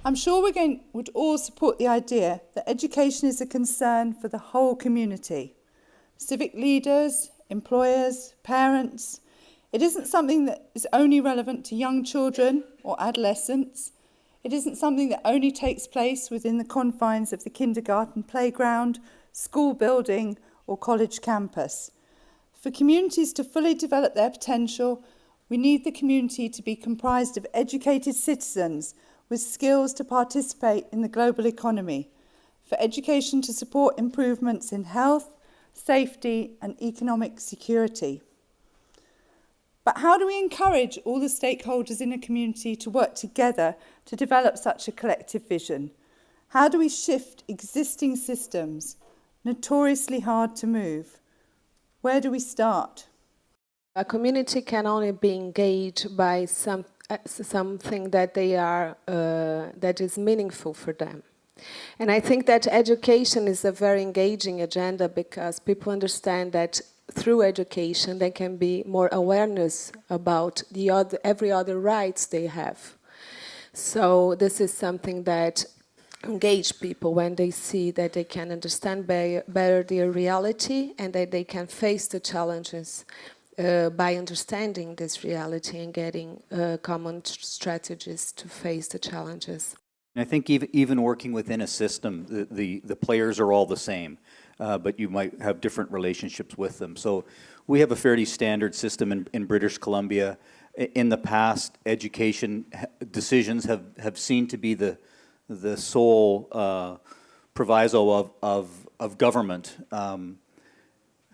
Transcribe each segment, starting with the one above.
I'm sure would all support the idea that education is a concern for the whole community. Civic leaders, employers, parents. It isn't something that is only relevant to young children or adolescents. It isn't something that only takes place within the confines of the kindergarten playground, school building, or college campus. For communities to fully develop their potential, we need the community to be comprised of educated citizens with skills to participate in the global economy, for education to support improvements in health, safety, and economic security. But how do we encourage all the stakeholders in a community to work together to develop such a collective vision? How do we shift existing systems, notoriously hard to move? Where do we start? A community can only be engaged by something that that is meaningful for them. And I think that education is a very engaging agenda because people understand that through education there can be more awareness about every other rights they have. So this is something that engage people when they see that they can understand better their reality and that they can face the challenges by understanding this reality and getting common strategies to face the challenges. I think even working within a system, the players are all the same, but you might have different relationships with them. So we have a fairly standard system in British Columbia. In the past, education decisions have seemed to be the sole proviso of government.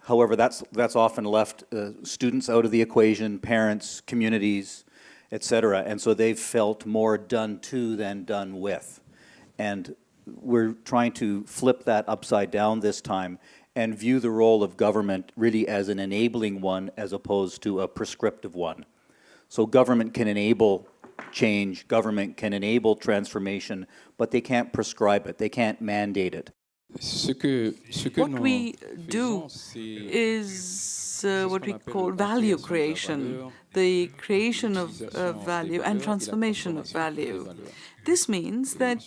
However, that's often left students out of the equation, parents, communities, etc. And so they've felt more done to than done with. And we're trying to flip that upside down this time and view the role of government really as an enabling one as opposed to a prescriptive one. So government can enable change, government can enable transformation, but they can't prescribe it, they can't mandate it. What we do is what we call value creation, the creation of value and transformation of value. This means that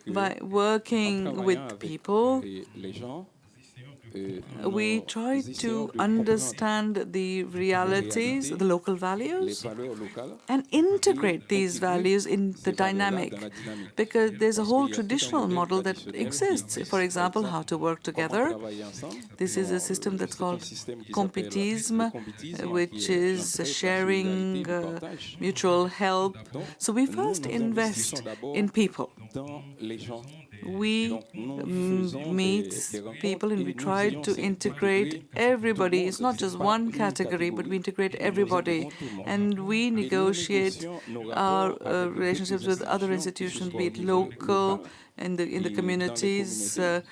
by working with people, we try to understand the realities, the local values, and integrate these values in the dynamic, because there's a whole traditional model that exists. For example, how to work together. This is a system that's called competisme, which is sharing, mutual help. So we first invest in people. We meet people and we try to integrate everybody. It's not just one category, but we integrate everybody. And we negotiate our relationships with other institutions, be it local, in the communities. At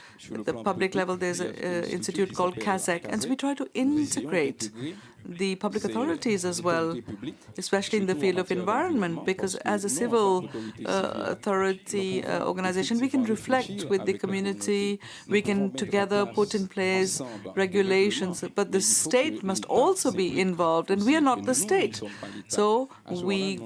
the public level, there's an institute called Civic. And so we try to integrate the public authorities as well, especially in the field of environment, because as a civil authority organization, we can reflect with the community, we can together put in place regulations, but the state must also be involved, and we are not the state. So we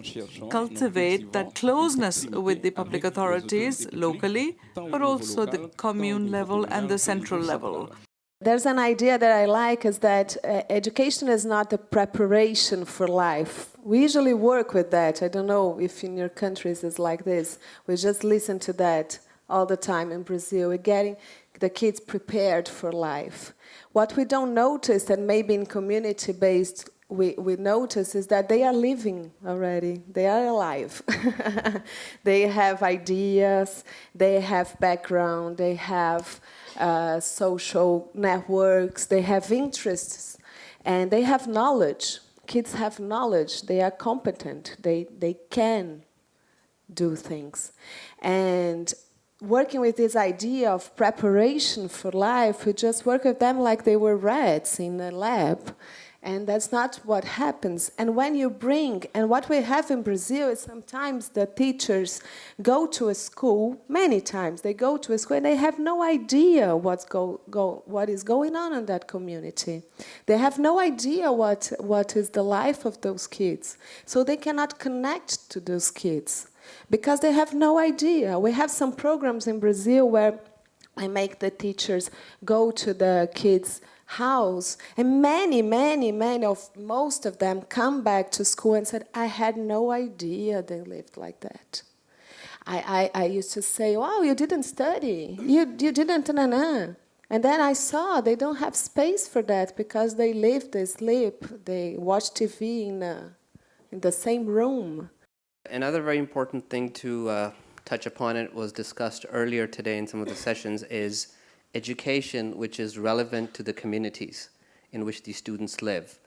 cultivate that closeness with the public authorities locally, but also the commune level and the central level. There's an idea that I like is that education is not a preparation for life. We usually work with that. I don't know if in your countries it's like this. We just listen to that all the time in Brazil. We're getting the kids prepared for life. What we don't notice, and maybe in community-based we notice, is that they are living already. They are alive. They have ideas, they have background, they have social networks, they have interests, and they have knowledge. Kids have knowledge, they are competent, they can do things. And working with this idea of preparation for life, we just work with them like they were rats in a lab. And that's not what happens. And when you bring, and what we have in Brazil is sometimes the teachers go to a school, many times they go to a school and they have no idea what is going on in that community. They have no idea what is the life of those kids. So they cannot connect to those kids. because they have no idea. We have some programs in Brazil where I make the teachers go to the kids' house, and most of them come back to school and said, I had no idea they lived like that. I used to say, wow, you didn't study, you didn't, And then I saw they don't have space for that because they live, they sleep, they watch TV in the same room. Another very important thing to touch upon, it was discussed earlier today in some of the sessions, is education which is relevant to the communities in which these students live,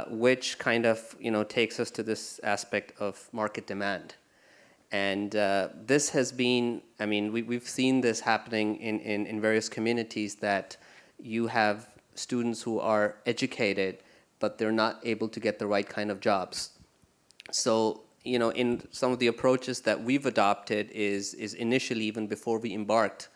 which kind of takes us to this aspect of market demand. And this has been, I mean, we've seen this happening in various communities, that you have students who are educated, but they're not able to get the right kind of jobs. So, in some of the approaches that we've adopted is initially, even before we embarked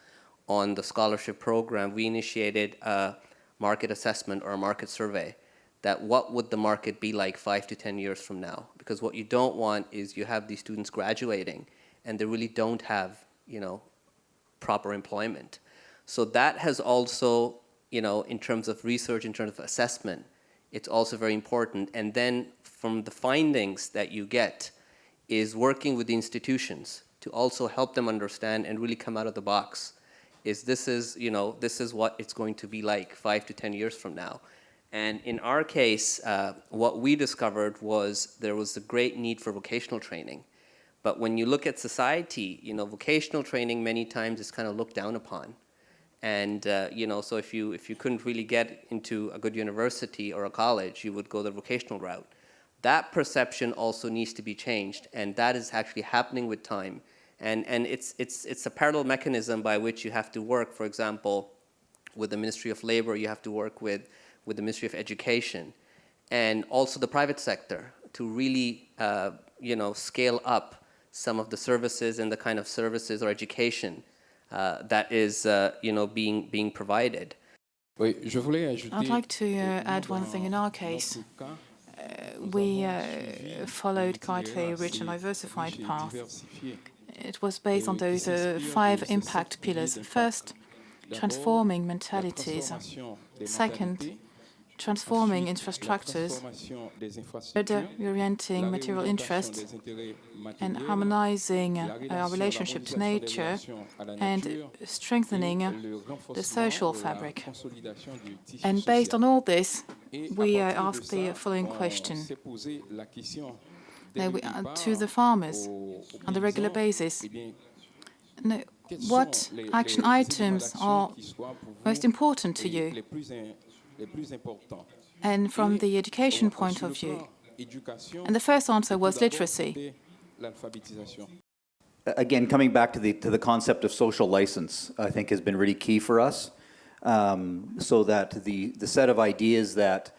on the scholarship program, we initiated a market assessment or a market survey, that what would the market be like 5 to 10 years from now? Because what you don't want is you have these students graduating and they really don't have, proper employment. So that has also, in terms of research, in terms of assessment, it's also very important. And then from the findings that you get is working with the institutions to also help them understand and really come out of the box. This is what it's going to be like 5 to 10 years from now. And in our case, what we discovered was there was a great need for vocational training. But when you look at society, vocational training many times is kind of looked down upon. And so if you couldn't really get into a good university or a college, you would go the vocational route. That perception also needs to be changed, and that is actually happening with time. And it's a parallel mechanism by which you have to work. For example, with the Ministry of Labor, you have to work with the Ministry of Education, and also the private sector, to really scale up some of the services and the kind of services or education that is being provided. I'd like to add one thing. In our case, we followed quite a rich and diversified path. It was based on those 5 impact pillars. First, transforming mentalities. Second, transforming infrastructures. Third, reorienting material interest and harmonizing our relationship to nature and strengthening the social fabric. And based on all this, we asked the following question to the farmers on a regular basis. What action items are most important to you? And from the education point of view. And the first answer was literacy. Again, coming back to the concept of social license, I think has been really key for us, so that the set of ideas that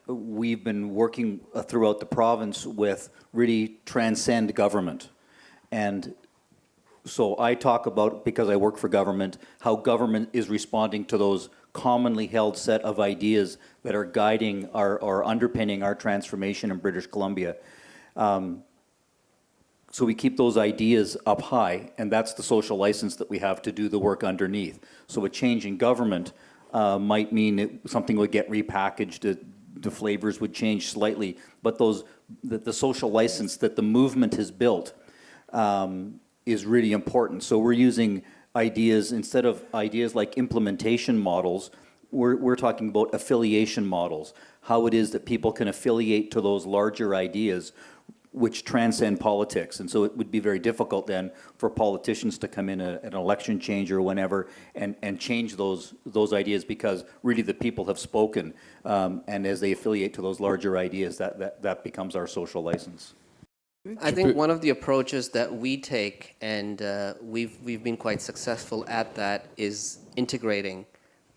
we've been working throughout the province with really transcend government. And so I talk about, because I work for government, how government is responding to those commonly held set of ideas that are guiding or underpinning our transformation in British Columbia. So we keep those ideas up high, and that's the social license that we have to do the work underneath. So a change in government might mean something would get repackaged, the flavors would change slightly, but the social license that the movement has built is really important. So we're using ideas, instead of ideas like implementation models, we're talking about affiliation models, how it is that people can affiliate to those larger ideas which transcend politics. And so it would be very difficult then for politicians to come in an election change or whenever and change those ideas, because really the people have spoken, and as they affiliate to those larger ideas, that becomes our social license. I think one of the approaches that we take, and we've been quite successful at that, is integrating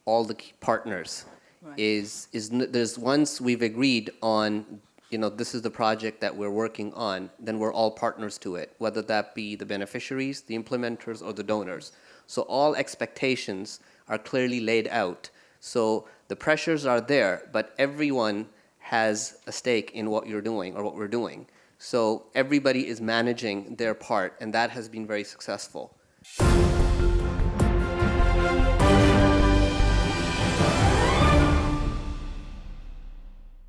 all the key partners. Right. There's once we've agreed on, this is the project that we're working on, then we're all partners to it, whether that be the beneficiaries, the implementers, or the donors. So all expectations are clearly laid out. So the pressures are there, but everyone has a stake in what you're doing or what we're doing. So everybody is managing their part, and that has been very successful.